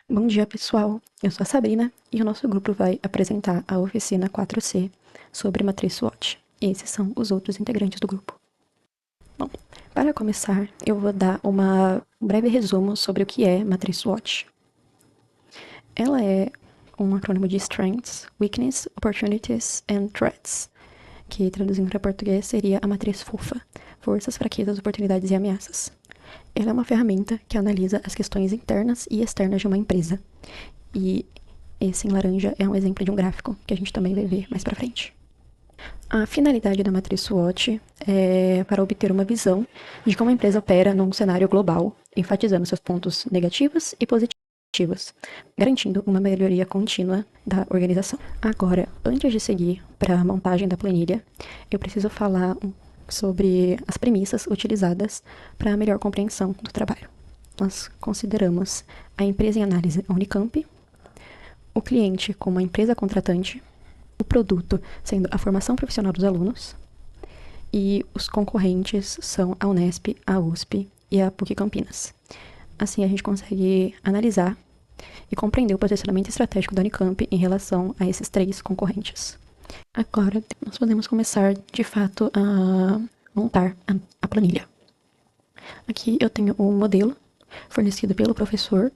Bom dia, pessoal. Eu sou a Sabrina e o nosso grupo vai apresentar a oficina 4C sobre matriz SWOT. Esses são os outros integrantes do grupo. Bom, para começar, eu vou dar um breve resumo sobre o que é matriz SWOT. Ela é um acrônimo de Strengths, Weaknesses, Opportunities and Threats, que traduzindo para português seria a matriz FUFA, Forças, Fraquezas, Oportunidades e Ameaças. Ela é uma ferramenta que analisa as questões internas e externas de uma empresa. E esse em laranja é um exemplo de um gráfico que a gente também vai ver mais pra frente. A finalidade da matriz SWOT é para obter uma visão de como a empresa opera num cenário global, enfatizando seus pontos negativos e positivos, garantindo uma melhoria contínua da organização. Agora, antes de seguir para a montagem da planilha, eu preciso falar sobre as premissas utilizadas para a melhor compreensão do trabalho. Nós consideramos a empresa em análise Unicamp, o cliente como a empresa contratante, o produto sendo a formação profissional dos alunos, e os concorrentes são a Unesp, a USP e a PUC Campinas. Assim, a gente consegue analisar e compreender o posicionamento estratégico da Unicamp em relação a esses três concorrentes. Agora, nós podemos começar, de fato, a montar a planilha. Aqui eu tenho o modelo fornecido pelo professor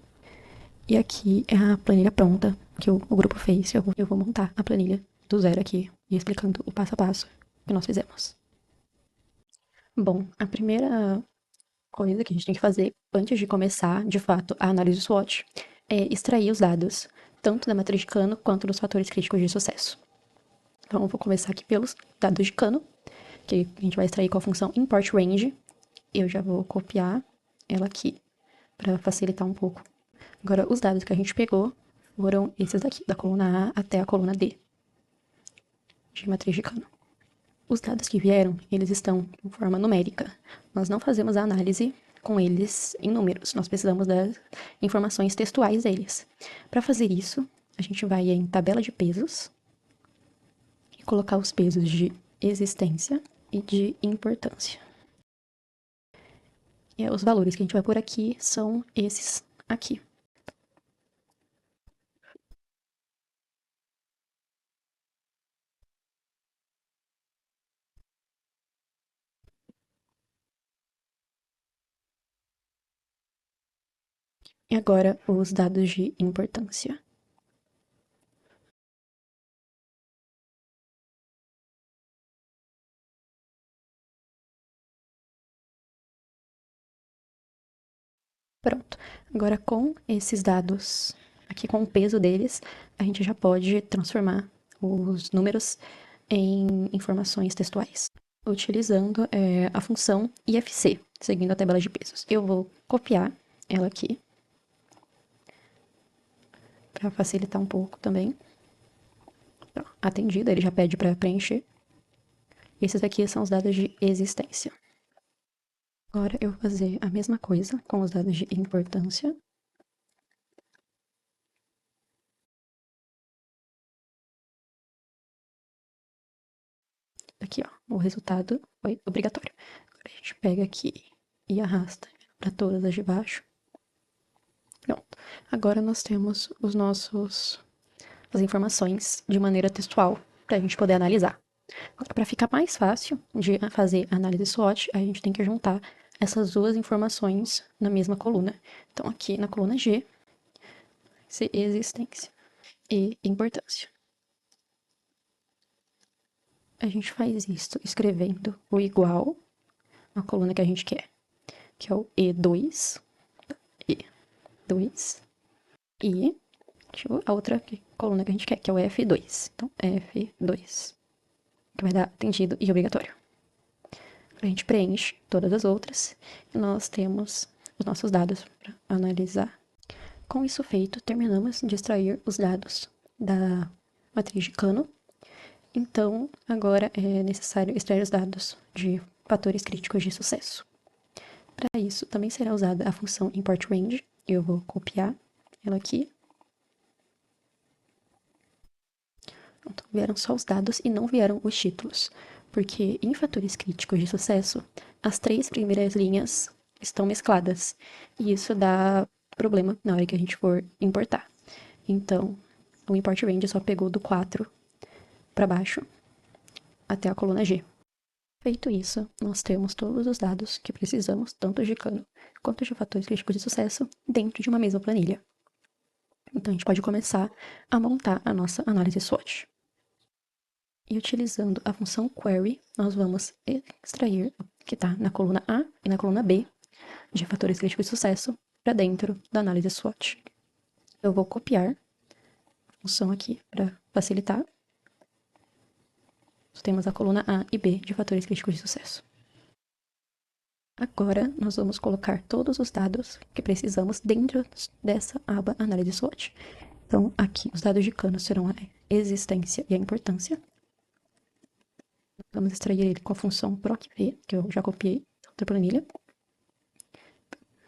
e aqui é a planilha pronta que o grupo fez. Eu vou montar a planilha do zero aqui e explicando o passo a passo que nós fizemos. Bom, a primeira coisa que a gente tem que fazer antes de começar, de fato, a análise SWOT é extrair os dados, tanto da matriz de Kano quanto dos fatores críticos de sucesso. Então, eu vou começar aqui pelos dados de Kano, que a gente vai extrair com a função import range. Eu já vou copiar ela aqui para facilitar um pouco. Agora, os dados que a gente pegou foram esses daqui, da coluna A até a coluna D, de matriz de Kano. Os dados que vieram, eles estão em forma numérica. Nós não fazemos a análise com eles em números, nós precisamos das informações textuais deles. Para fazer isso, a gente vai em tabela de pesos e colocar os pesos de existência e de importância. E os valores que a gente vai pôr aqui são esses aqui. E agora os dados de importância. Pronto. Agora, com esses dados, aqui com o peso deles, a gente já pode transformar os números em informações textuais, utilizando a função IFC, seguindo a tabela de pesos. Eu vou copiar ela aqui, para facilitar um pouco também. Então, atendido, ele já pede para preencher. Esses aqui são os dados de existência. Agora eu vou fazer a mesma coisa com os dados de importância. Aqui, ó, o resultado foi obrigatório. Agora a gente pega aqui e arrasta para todas as de baixo. Pronto. Agora nós temos as informações de maneira textual para a gente poder analisar. Agora, para ficar mais fácil de fazer a análise SWOT, a gente tem que juntar essas duas informações na mesma coluna. Então, aqui na coluna G, existência e importância. A gente faz isso escrevendo o igual na coluna que a gente quer, que é o E2, E2, e a outra coluna que a gente quer, que é o F2. Então, F2, que vai dar atendido e obrigatório. A gente preenche todas as outras e nós temos os nossos dados para analisar. Com isso feito, terminamos de extrair os dados da matriz de Kano. Então, agora é necessário extrair os dados de fatores críticos de sucesso. Para isso, também será usada a função import range. Eu vou copiar ela aqui. Então, vieram só os dados e não vieram os títulos, porque em fatores críticos de sucesso, as três primeiras linhas estão mescladas, e isso dá problema na hora que a gente for importar. Então, o import range só pegou do 4 para baixo até a coluna G. Feito isso, nós temos todos os dados que precisamos, tanto de cano quanto de fatores críticos de sucesso, dentro de uma mesma planilha. Então, a gente pode começar a montar a nossa análise SWOT. E utilizando a função query, nós vamos extrair o que está na coluna A e na coluna B de fatores críticos de sucesso para dentro da análise SWOT. Eu vou copiar a função aqui para facilitar. Nós temos a coluna A e B de fatores críticos de sucesso. Agora, nós vamos colocar todos os dados que precisamos dentro dessa aba análise SWOT. Então, aqui, os dados de cano serão a existência e a importância. Vamos extrair ele com a função procv, que eu já copiei da outra planilha.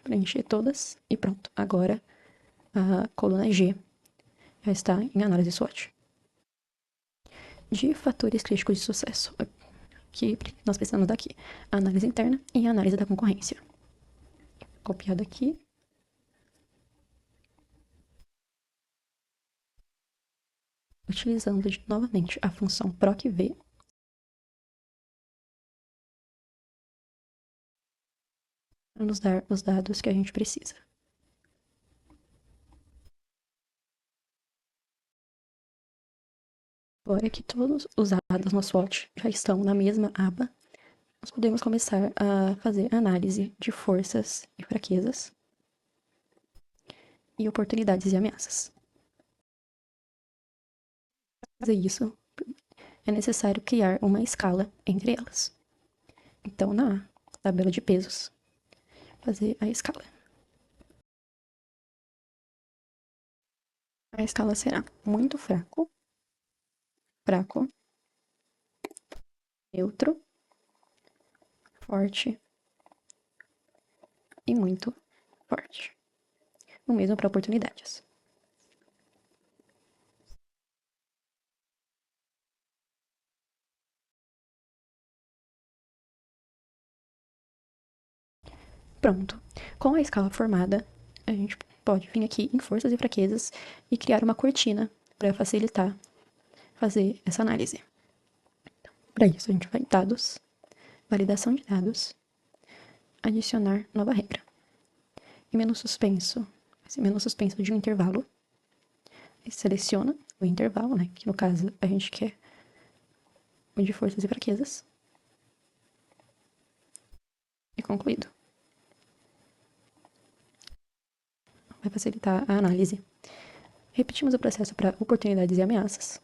Preencher todas e pronto. Agora, a coluna G já está em análise SWOT. De fatores críticos de sucesso, que nós precisamos daqui, a análise interna e a análise da concorrência. Copiado aqui. Utilizando novamente a função procv, para nos dar os dados que a gente precisa. Agora que todos os dados no SWOT já estão na mesma aba, nós podemos começar a fazer análise de forças e fraquezas e oportunidades e ameaças. Para fazer isso, é necessário criar uma escala entre elas. Então, na tabela de pesos, fazer a escala. A escala será muito fraco, fraco, neutro, forte e muito forte. O mesmo para oportunidades. Pronto. Com a escala formada, a gente pode vir aqui em forças e fraquezas e criar uma cortina para facilitar fazer essa análise. Para isso, a gente vai em dados, validação de dados, adicionar nova regra. E menu suspenso, esse menu suspenso de um intervalo, seleciona o intervalo, né, que no caso a gente quer o de forças e fraquezas. E concluído. Vai facilitar a análise. Repetimos o processo para oportunidades e ameaças.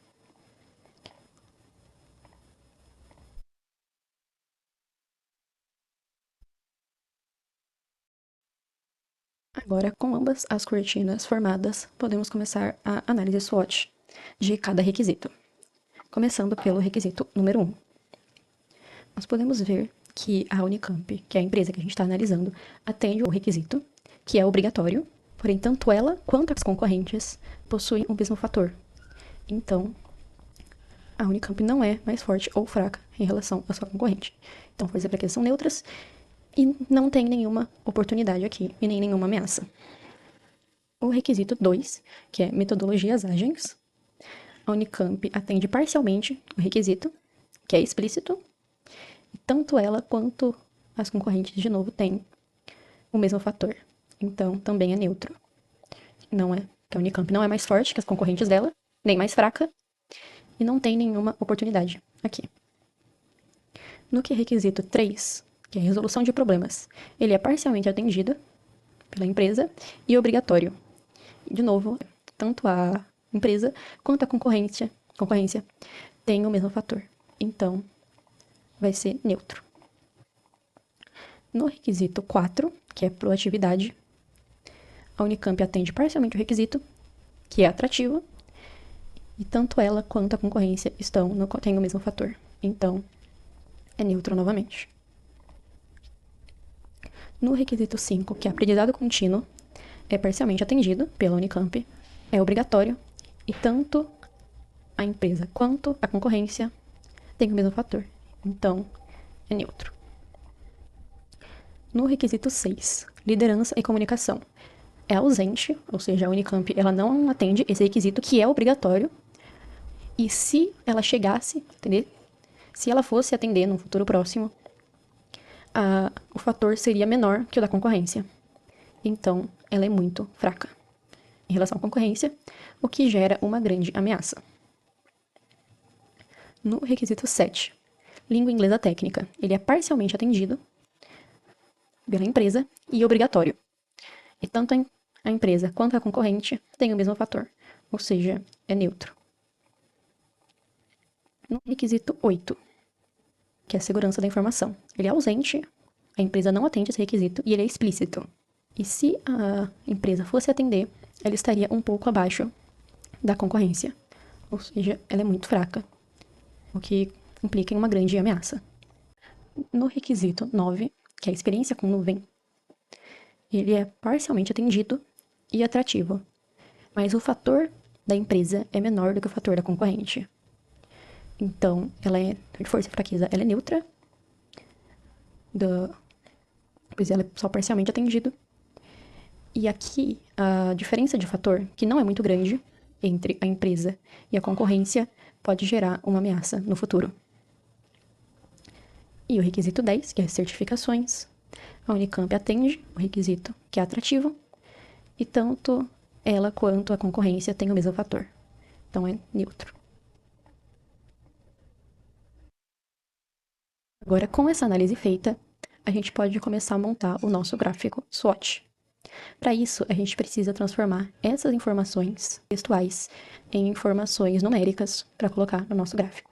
Agora, com ambas as cortinas formadas, podemos começar a análise SWOT de cada requisito. Começando pelo requisito número 1. Nós podemos ver que a Unicamp, que é a empresa que a gente está analisando, atende o requisito, que é obrigatório, porém tanto ela quanto as concorrentes possuem o mesmo fator. Então, a Unicamp não é mais forte ou fraca em relação à sua concorrente. Então, forças e fraquezas são neutras e não tem nenhuma oportunidade aqui e nem nenhuma ameaça. O requisito 2, que é metodologias ágeis, a Unicamp atende parcialmente o requisito, que é explícito, e tanto ela quanto as concorrentes, de novo, têm o mesmo fator. Então, também é neutro. Não é, que a Unicamp não é mais forte que as concorrentes dela, nem mais fraca, e não tem nenhuma oportunidade aqui. No que é requisito 3, que é a resolução de problemas, ele é parcialmente atendido pela empresa e obrigatório. De novo, tanto a empresa quanto a concorrência têm o mesmo fator. Então, vai ser neutro. No requisito 4, que é proatividade, a Unicamp atende parcialmente o requisito, que é atrativo, e tanto ela quanto a concorrência têm o mesmo fator. Então, é neutro novamente. No requisito 5, que é aprendizado contínuo, é parcialmente atendido pela Unicamp, é obrigatório, e tanto a empresa quanto a concorrência têm o mesmo fator. Então, é neutro. No requisito 6, liderança e comunicação, é ausente, ou seja, a Unicamp ela não atende esse requisito que é obrigatório. E se ela chegasse a atender, se ela fosse atender no futuro próximo, o fator seria menor que o da concorrência. Então, ela é muito fraca em relação à concorrência, o que gera uma grande ameaça. No requisito 7, língua inglesa técnica, ele é parcialmente atendido pela empresa e obrigatório. E tanto a empresa quanto a concorrente têm o mesmo fator, ou seja, é neutro. No requisito 8, que é a segurança da informação, ele é ausente, a empresa não atende esse requisito e ele é explícito. E se a empresa fosse atender, ela estaria um pouco abaixo da concorrência, ou seja, ela é muito fraca, o que implica em uma grande ameaça. No requisito 9, que é a experiência com nuvem, ele é parcialmente atendido e atrativo, mas o fator da empresa é menor do que o fator da concorrente. Então, ela é de força e fraqueza, ela é neutra, pois ela é só parcialmente atendido. E aqui, a diferença de fator, que não é muito grande, entre a empresa e a concorrência, pode gerar uma ameaça no futuro. E o requisito 10, que é certificações, a Unicamp atende o requisito que é atrativo, e tanto ela quanto a concorrência têm o mesmo fator. Então é neutro. Agora, com essa análise feita, a gente pode começar a montar o nosso gráfico SWOT. Para isso, a gente precisa transformar essas informações textuais em informações numéricas para colocar no nosso gráfico.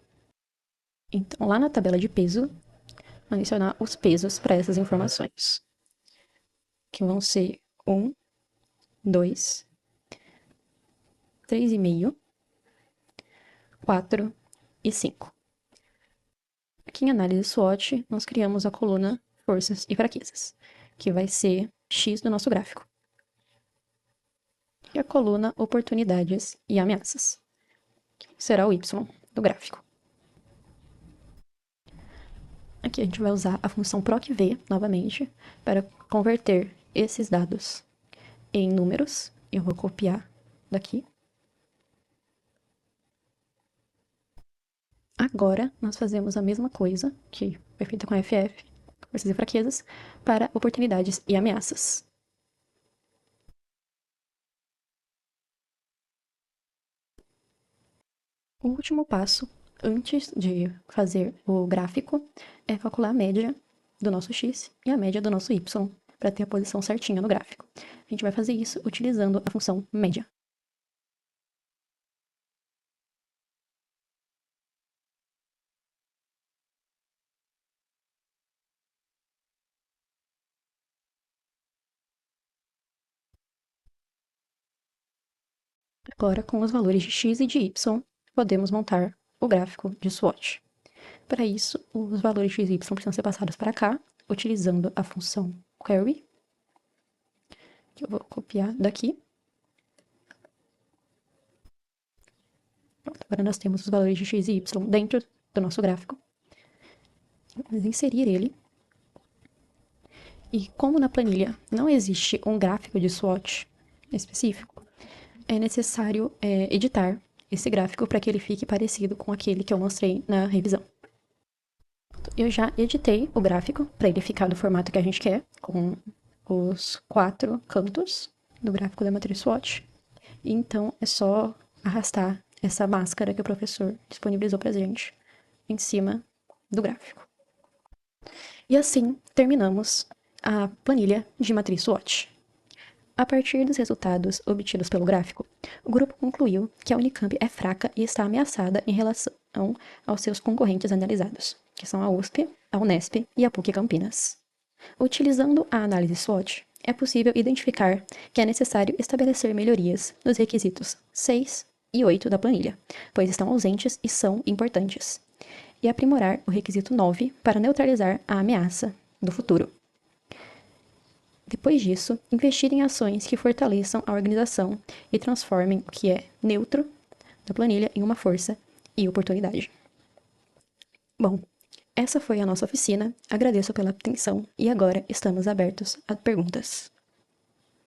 Então, lá na tabela de peso, adicionar os pesos para essas informações, que vão ser 1, 2, 3,5, 4 e 5. Aqui em análise SWOT, nós criamos a coluna forças e fraquezas, que vai ser X do nosso gráfico. E a coluna oportunidades e ameaças, que será o Y do gráfico. Aqui a gente vai usar a função procv, novamente, para converter esses dados em números. Eu vou copiar daqui. Agora, nós fazemos a mesma coisa, que foi feita com a FF, forças e fraquezas, para oportunidades e ameaças. O último passo, antes de fazer o gráfico, é calcular a média do nosso x e a média do nosso y, para ter a posição certinha no gráfico. A gente vai fazer isso utilizando a função média. Agora, com os valores de x e de y, podemos montar o gráfico de SWOT. Para isso, os valores de x e y precisam ser passados para cá, utilizando a função query, que eu vou copiar daqui. Pronto, agora nós temos os valores de x e y dentro do nosso gráfico. Vamos inserir ele. E como na planilha não existe um gráfico de SWOT específico, é necessário editar esse gráfico para que ele fique parecido com aquele que eu mostrei na revisão. Eu já editei o gráfico para ele ficar do formato que a gente quer, com os 4 cantos do gráfico da matriz SWOT. Então, é só arrastar essa máscara que o professor disponibilizou para a gente em cima do gráfico. E assim, terminamos a planilha de matriz SWOT. A partir dos resultados obtidos pelo gráfico, o grupo concluiu que a Unicamp é fraca e está ameaçada em relação aos seus concorrentes analisados, que são a USP, a Unesp e a PUC Campinas. Utilizando a análise SWOT, é possível identificar que é necessário estabelecer melhorias nos requisitos 6 e 8 da planilha, pois estão ausentes e são importantes, e aprimorar o requisito 9 para neutralizar a ameaça do futuro. Depois disso, investir em ações que fortaleçam a organização e transformem o que é neutro da planilha em uma força e oportunidade. Bom, essa foi a nossa oficina. Agradeço pela atenção e agora estamos abertos a perguntas.